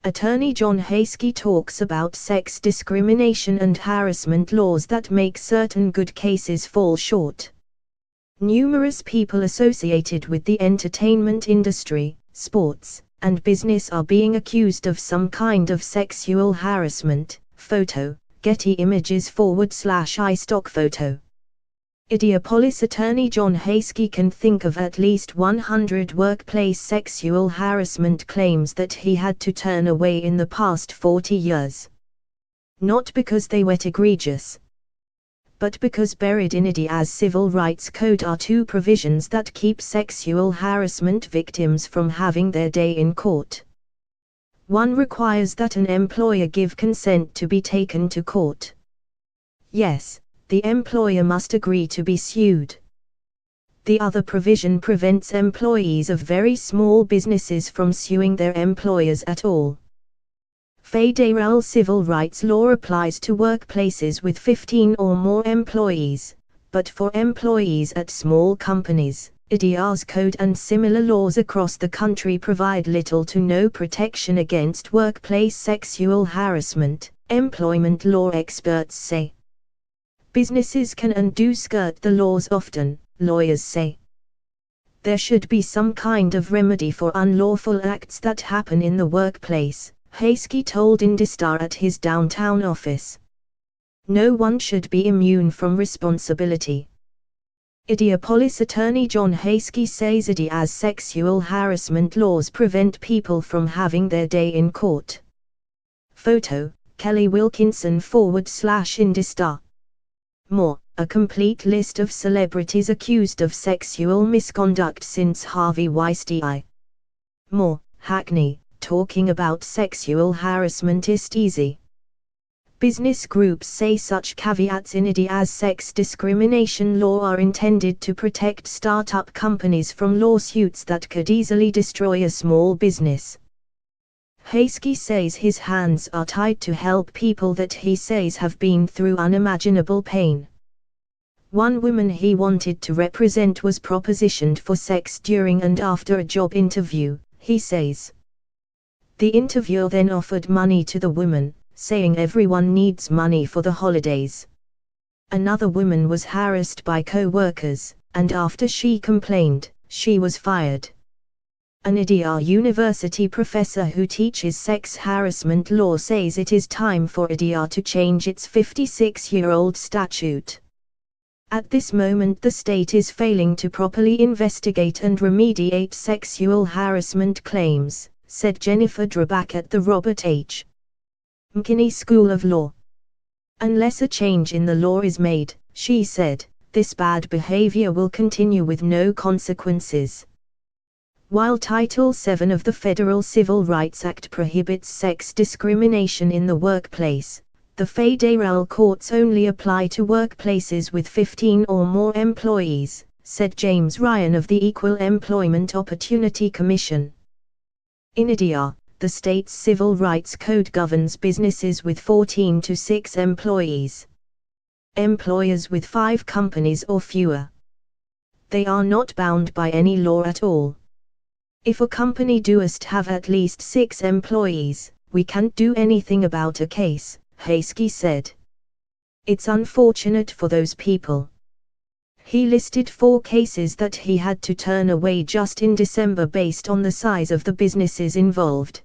Attorney John Hayski talks about sex discrimination and harassment laws that make certain good cases fall short. Numerous people associated with the entertainment industry, sports, and business are being accused of some kind of sexual harassment. Photo, Getty Images / iStock photo. Indianapolis Attorney John Hayski can think of at least 100 workplace sexual harassment claims that he had to turn away in the past 40 years. Not because they were egregious, but because buried in Indiana's civil rights code are two provisions that keep sexual harassment victims from having their day in court. One requires that an employer give consent to be taken to court. Yes, the employer must agree to be sued. The other provision prevents employees of very small businesses from suing their employers at all. Federal civil rights law applies to workplaces with 15 or more employees, but for employees at small companies, Indiana's code and similar laws across the country provide little to no protection against workplace sexual harassment, employment law experts say. Businesses can and do skirt the laws often, lawyers say. There should be some kind of remedy for unlawful acts that happen in the workplace, Hayski told IndyStar at his downtown office. No one should be immune from responsibility. Indianapolis Attorney John Hayski says Indiana's sexual harassment laws prevent people from having their day in court. Photo, Kelly Wilkinson / IndyStar. More, a complete list of celebrities accused of sexual misconduct since Harvey Weinstein. More, Hackney, talking about sexual harassment is easy. Business groups say such caveats in Indiana's sex discrimination law are intended to protect startup companies from lawsuits that could easily destroy a small business. Hayski says his hands are tied to help people that he says have been through unimaginable pain. One woman he wanted to represent was propositioned for sex during and after a job interview, he says. The interviewer then offered money to the woman, saying everyone needs money for the holidays. Another woman was harassed by co-workers, and after she complained, she was fired. An Indiana University professor who teaches sex harassment law says it is time for Indiana to change its 56-year-old statute. At this moment the state is failing to properly investigate and remediate sexual harassment claims, said Jennifer Drabak at the Robert H. McKinney School of Law. Unless a change in the law is made, she said, this bad behavior will continue with no consequences. While Title VII of the Federal Civil Rights Act prohibits sex discrimination in the workplace, the federal courts only apply to workplaces with 15 or more employees, said James Ryan of the Equal Employment Opportunity Commission. In Indiana, the state's civil rights code governs businesses with 14 to 6 employees. Employers with 5 companies or fewer. They are not bound by any law at all. If a company does have at least 6 employees, we can't do anything about a case, Hayski said. It's unfortunate for those people. He listed 4 cases that he had to turn away just in December based on the size of the businesses involved.